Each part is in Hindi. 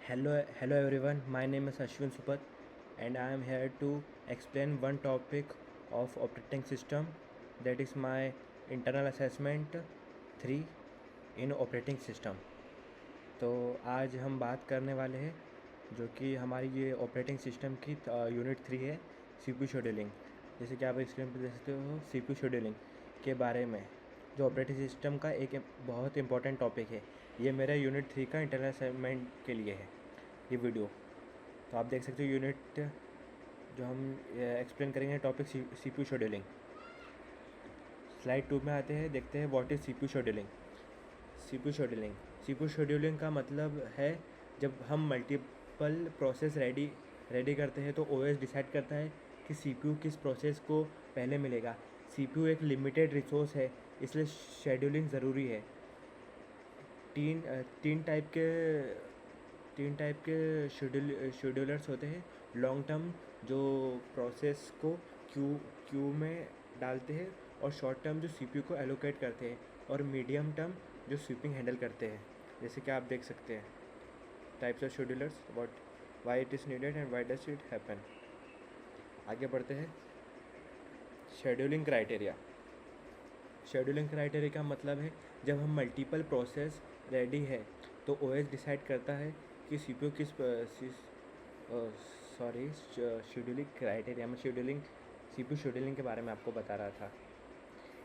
Hello everyone. My name is Ashwin Supat, and I am here to explain one topic of operating system. That is my internal assessment 3 in operating system. तो आज हम बात करने वाले हैं जो कि हमारी ये ऑपरेटिंग सिस्टम की यूनिट 3 है, सीपीयू शेड्यूलिंग। जैसे कि आप स्क्रीन पर देख सकते हो, सीपीयू शेड्यूलिंग के बारे में जो ऑपरेटिंग सिस्टम का एक बहुत इंपॉर्टेंट टॉपिक है। ये मेरा यूनिट 3 का इंटरनल असाइनमेंट के लिए है ये वीडियो। तो आप देख सकते हो यूनिट जो हम एक्सप्लेन करेंगे टॉपिक सीपीयू शेड्यूलिंग। स्लाइड 2 में आते हैं, देखते हैं what is CPU scheduling. CPU scheduling का मतलब है जब हम मल्टीपल प्रोसेस रेडी करते हैं तो ओएस डिसाइड करता है कि सीपीयू किस प्रोसेस को पहले मिलेगा। सीपीयू एक लिमिटेड रिसोर्स है, इसलिए शेड्यूलिंग ज़रूरी है। तीन तीन टाइप के तीन टाइप के शेड्यूलर्स होते हैं। लॉन्ग टर्म जो प्रोसेस को क्यू में डालते हैं, और शॉर्ट टर्म जो सीपीयू को एलोकेट करते हैं, और मीडियम टर्म जो स्वीपिंग हैंडल करते हैं। जैसे कि आप देख सकते हैं types of schedulers, why it is needed and why does it happen. आगे बढ़ते हैं। शेड्यूलिंग क्राइटेरिया का मतलब है जब हम मल्टीपल प्रोसेस रेडी है तो ओएस डिसाइड करता है कि सीपीयू किस शेड्यूलिंग क्राइटेरिया में सीपीयू शेड्यूलिंग के बारे में आपको बता रहा था।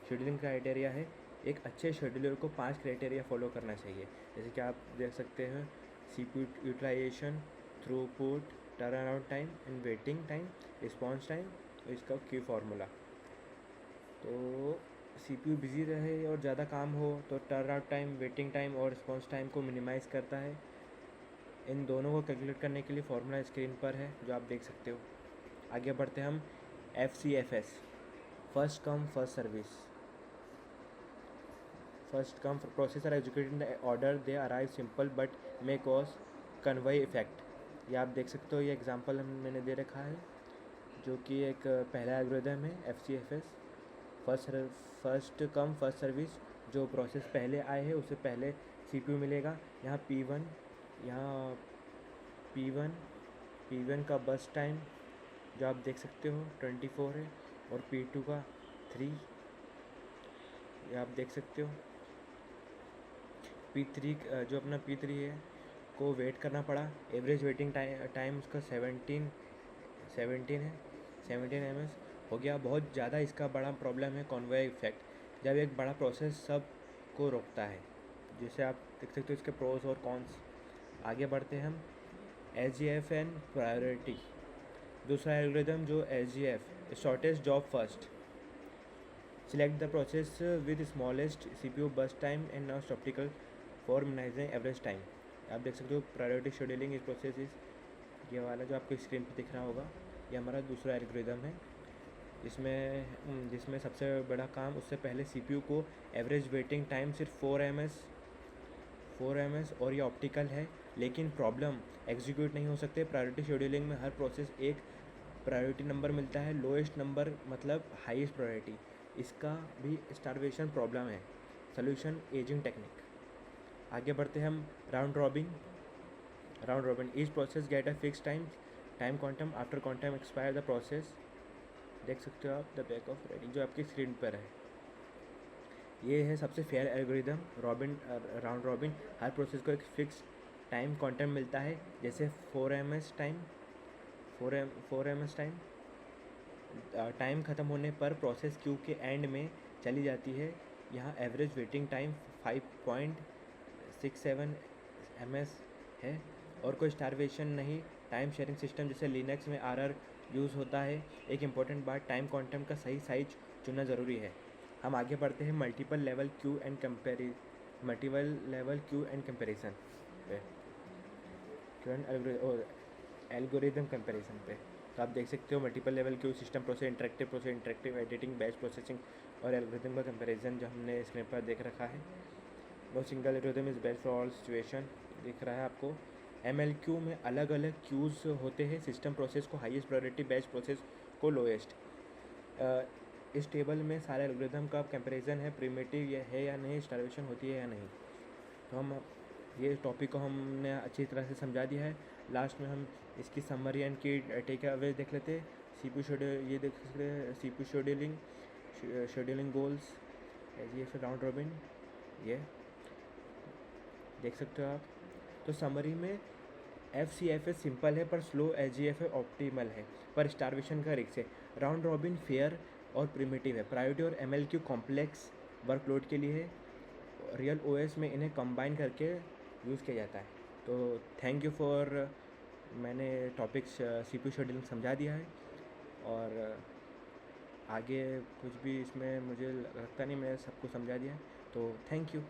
शेड्यूलिंग क्राइटेरिया है एक अच्छे शेड्यूलर को 5 क्राइटेरिया फॉलो करना चाहिए। जैसे कि आप देख सकते हैं CPU utilisation, throughput, turn around time and waiting time, response time, इसका की फार्मूला। तो सीपीयू बिजी रहे और ज़्यादा काम हो तो turn around time, waiting time और रिस्पॉन्स टाइम को मिनिमाइज़ करता है। इन दोनों को कैलकुलेट करने के लिए फार्मूला स्क्रीन पर है जो आप देख सकते हो। आगे बढ़ते हैं हम FCFS, first come first service. First come process are executed in the order they arrive simple but may cause convoy effect. ये आप देख सकते हो, ये एग्जांपल मैंने दे रखा है जो कि एक पहला एल्गोरिथम है FCFS, first come first service. जो प्रोसेस पहले आए हैं उसे पहले सीपीयू मिलेगा। यहाँ P1 का बस टाइम जो आप देख सकते हो 24 है, और P2 का 3, ये आप देख सकते हो। P3 जो अपना P3 है को वेट करना पड़ा। एवरेज वेटिंग टाइम उसका 17 है, 17 ms हो गया। बहुत ज़्यादा इसका बड़ा प्रॉब्लम है कॉन्वे इफेक्ट, जब एक बड़ा प्रोसेस सब को रोकता है। जैसे आप देख सकते हो इसके प्रोज और कॉन्स। आगे बढ़ते हैं हम SGF एंड प्रायोरिटी। दूसरा एल्गोरिथम जो SGF, shortest job first. Select the process with smallest CPU burst time and not optical for minimising average time. आप देख सकते हो प्रायोरिटी शेड्यूलिंग इस प्रोसेस इज, ये वाला जो आपको स्क्रीन पर दिख रहा होगा, ये हमारा दूसरा एल्गोरिथम है। जिसमें सबसे बड़ा काम, उससे पहले सीपीयू को एवरेज वेटिंग टाइम सिर्फ 4 ms और ये ऑप्टिकल है, लेकिन प्रॉब्लम एग्जीक्यूट नहीं हो सकते। प्रायोरिटी शेड्यूलिंग में हर प्रोसेस एक प्रायोरिटी नंबर मिलता है, लोएस्ट नंबर मतलब हाईएस्ट प्रायोरिटी। इसका भी स्टारवेशन प्रॉब्लम है। Solution ageing technique. आगे बढ़ते हैं हम round robin each process get a fix time quantum, after quantum expire the process. देख सकते हो आप द बैक ऑफ राइटिंग जो आपकी स्क्रीन पर है। ये है सबसे फेयर एल्गोरिदम राउंड रॉबिन। हर प्रोसेस को एक फिक्स टाइम क्वांटम मिलता है, जैसे 4 ms टाइम। टाइम ख़त्म होने पर प्रोसेस क्यू के एंड में चली जाती है। यहाँ एवरेज वेटिंग टाइम 5.67 ms है, और कोई स्टारवेशन नहीं। टाइम शेयरिंग सिस्टम जैसे लिनक्स में RR यूज़ होता है। एक इम्पॉर्टेंट बात, टाइम क्वांटम का सही साइज चुनना ज़रूरी है। हम आगे बढ़ते हैं multiple level queue and comparison पे, एल्गोरिदम कंपेरिजन पे। तो आप देख सकते हो multiple level queue, system process, interactive editing, batch processing और एल्गोरिदम का कंपेरिजन जो हमने स्क्रीन पर देख रखा है। No single algorithm is best for all situation, दिख रहा है आपको। MLQ में अलग अलग क्यूज़ होते हैं, सिस्टम प्रोसेस को हाईएस्ट प्रायोरिटी, बैच प्रोसेस को लोएस्ट। इस टेबल में सारे एल्गोरिदम का कंपैरिजन है, प्रिमिटिव ये है या नहीं, स्टारवेशन होती है या नहीं। तो हम ये टॉपिक को हमने अच्छी तरह से समझा दिया है। लास्ट में हम इसकी समरी एंड की टेक अवे देख लेते हैं। सीपीयू शेड्यूल ये देख सकते हैं, CPU scheduling, scheduling goals, AGF round robin, ये देख सकते हो आप। तो समरी में FCFS सिंपल है पर स्लो, SGFS ऑप्टिमल है पर स्टारवेशन का रिस्क है। राउंड रॉबिन फेयर और प्रिमिटिव है। प्रायोरिटी और MLQ कॉम्प्लेक्स वर्कलोड के लिए है। रियल OS में इन्हें कंबाइन करके यूज़ किया जाता है। तो थैंक यू फॉर, मैंने टॉपिक्स CPU शेड्यूलिंग समझा दिया है और आगे कुछ भी इसमें मुझे लगता नहीं, मैं सबको समझा दिया है। तो थैंक यू।